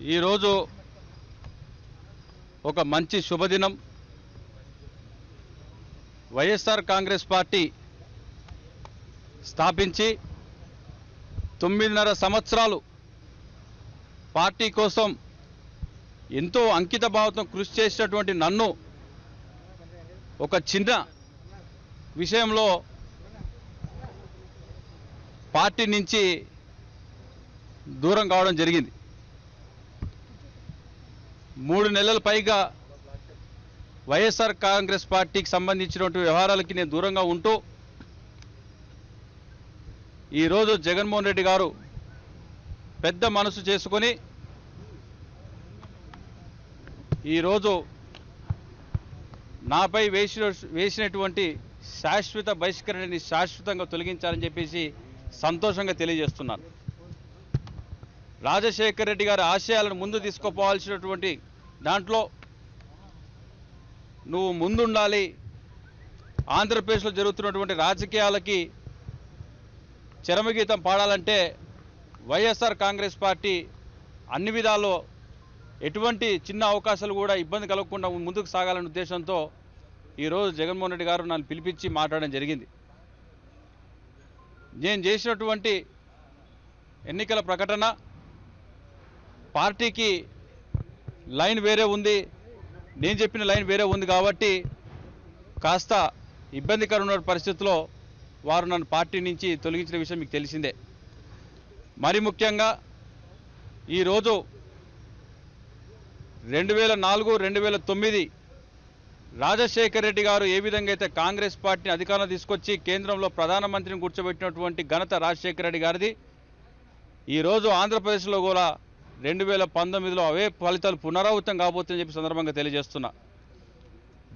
ఈరోజు ఒక మంచి శుభదినం. వైఎస్ఆర్ కాంగ్రెస్ పార్టీ స్థాపించి 9.5 సంవత్సరాలు పార్టీ కోసం ఎంతో అంకిత భావంతో కృషి చేసినటువంటి నన్ను ఒక చిన్న విషయంలో పార్టీ నుంచి దూరం కావడం జరిగింది. 3 నెలల పైగా వైఎస్ఆర్ కాంగ్రెస్ పార్టీకి సంబంధించినటువంటి వ్యవహారాలకి నేను దూరంగా ఉంటూ ఈరోజు జగన్మోహన్ రెడ్డి గారు పెద్ద మనసు చేసుకొని ఈరోజు నాపై వేసినటువంటి శాశ్వత బహిష్కరణని శాశ్వతంగా తొలగించాలని చెప్పేసి సంతోషంగా తెలియజేస్తున్నాను. రాజశేఖర రెడ్డి గారి ఆశయాలను ముందు తీసుకుపోవాల్సినటువంటి దాంట్లో నువ్వు ముందుండాలి. ఆంధ్రప్రదేశ్లో జరుగుతున్నటువంటి రాజకీయాలకి చరమగీతం పాడాలంటే వైఎస్ఆర్ కాంగ్రెస్ పార్టీ అన్ని విధాల్లో ఎటువంటి చిన్న అవకాశాలు కూడా ఇబ్బంది కలగకుండా ముందుకు సాగాలనే ఉద్దేశంతో ఈరోజు జగన్మోహన్ రెడ్డి గారు నన్ను పిలిపించి మాట్లాడడం జరిగింది. నేను చేసినటువంటి ఎన్నికల ప్రకటన పార్టీకి లైన్ వేరే ఉంది, నేను చెప్పిన లైన్ వేరే ఉంది కాబట్టి కాస్త ఇబ్బందికరమైన పరిస్థితుల్లో వారు నన్ను పార్టీ నుంచి తొలగించిన విషయం మీకు తెలిసిందే. మరి ముఖ్యంగా ఈరోజు 2004-2009 రాజశేఖర రెడ్డి గారు ఏ విధంగా అయితే కాంగ్రెస్ పార్టీని అధికారంలో తీసుకొచ్చి కేంద్రంలో ప్రధానమంత్రిని కూర్చోబెట్టినటువంటి ఘనత రాజశేఖర రెడ్డి గారిది. ఈరోజు ఆంధ్రప్రదేశ్లో కూడా 2019లో అవే ఫలితాలు పునరావృతం కాబోతుందని చెప్పి సందర్భంగా తెలియజేస్తున్నా.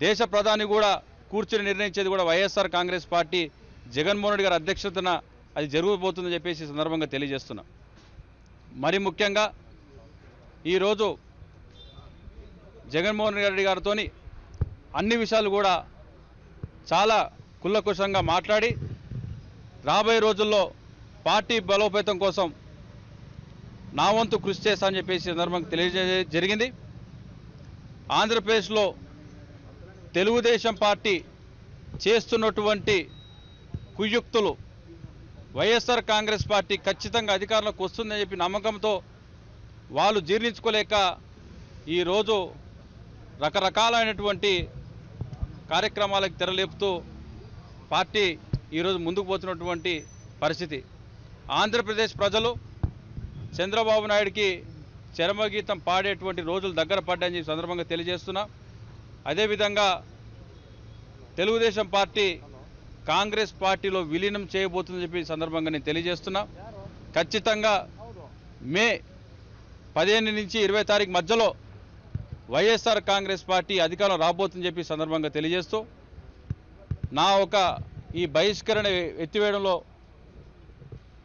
దేశ ప్రధాని కూడా కూర్చొని నిర్ణయించేది కూడా వైఎస్ఆర్ కాంగ్రెస్ పార్టీ జగన్మోహన్ రెడ్డి గారి అధ్యక్షతన అది జరగబోతుందని చెప్పేసి సందర్భంగా తెలియజేస్తున్నా. మరి ముఖ్యంగా ఈరోజు జగన్మోహన్ రెడ్డి గారితో అన్ని విషయాలు కూడా చాలా కుల్లకుశంగా మాట్లాడి రాబోయే రోజుల్లో పార్టీ బలోపేతం కోసం నా వంతు కృషి చేస్తానని చెప్పేసి సందర్భంగా తెలియజే జరిగింది. ఆంధ్రప్రదేశ్లో తెలుగుదేశం పార్టీ చేస్తున్నటువంటి కుయుక్తులు వైఎస్ఆర్ కాంగ్రెస్ పార్టీ ఖచ్చితంగా అధికారంలోకి వస్తుందని చెప్పి నమ్మకంతో వాళ్ళు జీర్ణించుకోలేక ఈరోజు రకరకాలైనటువంటి కార్యక్రమాలకు తెరలేపుతూ పార్టీ ఈరోజు ముందుకు పోతున్నటువంటి పరిస్థితి. ఆంధ్రప్రదేశ్ ప్రజలు చంద్రబాబు నాయుడికి చరమగీతం పాడేటువంటి రోజులు దగ్గర పడ్డాయని చెప్పి సందర్భంగా తెలియజేస్తున్నా. అదేవిధంగా తెలుగుదేశం పార్టీ కాంగ్రెస్ పార్టీలో విలీనం చేయబోతుందని చెప్పి సందర్భంగా నేను తెలియజేస్తున్నా. ఖచ్చితంగా మే 15 నుంచి 20 తారీఖు మధ్యలో వైఎస్ఆర్ కాంగ్రెస్ పార్టీ అధికారం రాబోతుందని చెప్పి సందర్భంగా తెలియజేస్తూ నా ఒక ఈ బహిష్కరణ ఎత్తివేయడంలో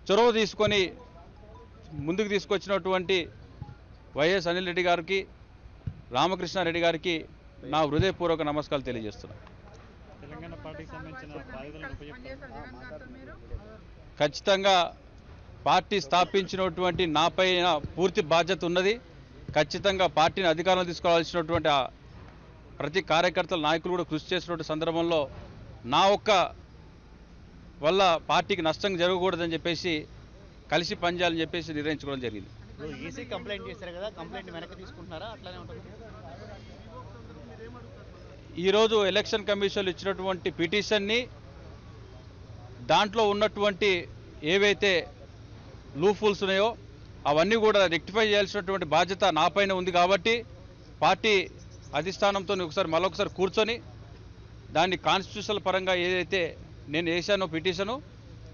చొరవ తీసుకొని ముందుకు తీసుకొచ్చినటువంటి వైఎస్ అనిల్ రెడ్డి గారికి, రామకృష్ణారెడ్డి గారికి నా హృదయపూర్వక నమస్కారాలు తెలియజేస్తున్నా. ఖచ్చితంగా పార్టీ స్థాపించినటువంటి నాపైన పూర్తి బాధ్యత ఉన్నది. ఖచ్చితంగా పార్టీని అధికారంలో తీసుకోవాల్సినటువంటి ప్రతి కార్యకర్తల నాయకులు కూడా కృషి చేసినటువంటి సందర్భంలో నా ఒక్క వల్ల పార్టీకి నష్టం జరగకూడదని చెప్పేసి కలిసి పనిచేయాలని చెప్పేసి నిర్ణయించుకోవడం జరిగింది. ఈసీ కంప్లైంట్ చేశారు కదా, కంప్లైంట్ వెనక్కి తీసుకుంటున్నారా? అట్లానే ఉంటుంది. ఈరోజు ఎలక్షన్ కమిషన్ ఇచ్చినటువంటి పిటిషన్ని దాంట్లో ఉన్నటువంటి ఏవైతే లూఫుల్స్ ఉన్నాయో అవన్నీ కూడా రెక్టిఫై చేయాల్సినటువంటి బాధ్యత నాపైన ఉంది కాబట్టి పార్టీ అధిష్టానంతో మరొకసారి కూర్చొని దాన్ని కాన్స్టిట్యూషనల్ పరంగా ఏదైతే నేను వేసానో పిటిషను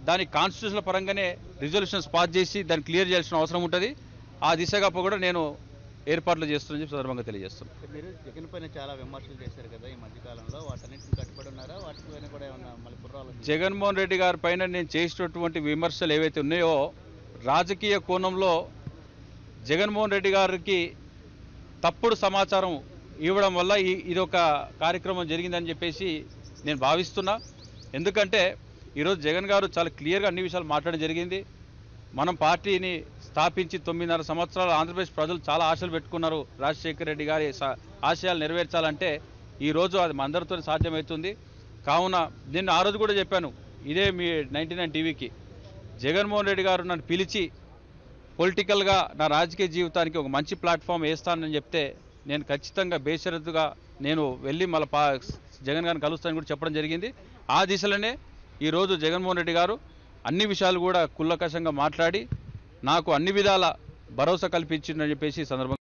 దాన్ని కాన్స్టిట్యూషనల్ పరంగానే రిజల్యూషన్స్ పాస్ చేసి దాన్ని క్లియర్ చేయాల్సిన అవసరం ఉంటుంది. ఆ దిశగా కూడా నేను ఏర్పాట్లు చేస్తున్నా చెప్పి సందర్భంగా తెలియజేస్తున్నాను. మీరు జగన్ పైన చాలా విమర్శలు చేశారు కదా ఈ మధ్యకాలంలో, వాటన్నిటిని కట్టుబడి ఉన్నారా? వాటిపైన కూడా ఏమన్నా మళ్ళీ పుర్రాలు? జగన్మోహన్ రెడ్డి గారి పైన నేను చేసినటువంటి విమర్శలు ఏవైతే ఉన్నాయో రాజకీయ కోణంలో జగన్మోహన్ రెడ్డి గారికి తప్పుడు సమాచారం ఇవ్వడం వల్ల ఇదొక కార్యక్రమం జరిగిందని చెప్పేసి నేను భావిస్తున్నా. ఎందుకంటే ఈరోజు జగన్ గారు చాలా క్లియర్గా అన్ని విషయాలు మాట్లాడడం జరిగింది. మనం పార్టీని స్థాపించి 9.5 సంవత్సరాలు ఆంధ్రప్రదేశ్ ప్రజలు చాలా ఆశలు పెట్టుకున్నారు. రాజశేఖర రెడ్డి గారి ఆశయాలు నెరవేర్చాలంటే ఈరోజు అది మా అందరితో సాధ్యమవుతుంది. కావున నేను ఆ రోజు కూడా చెప్పాను, ఇదే మీ 99 టీవీకి, జగన్మోహన్ రెడ్డి గారు నన్ను పిలిచి పొలిటికల్గా నా రాజకీయ జీవితానికి ఒక మంచి ప్లాట్ఫామ్ వేస్తానని చెప్తే నేను ఖచ్చితంగా బేషరతుగా నేను వెళ్ళి మళ్ళీ జగన్ గారిని కలుస్తానని కూడా చెప్పడం జరిగింది. ఆ దిశలోనే ఈరోజు జగన్మోహన్ రెడ్డి గారు అన్ని విషయాలు కూడా కుల్లకషంగా మాట్లాడి నాకు అన్ని విధాల భరోసా కల్పించిందని చెప్పేసి ఈ సందర్భంగా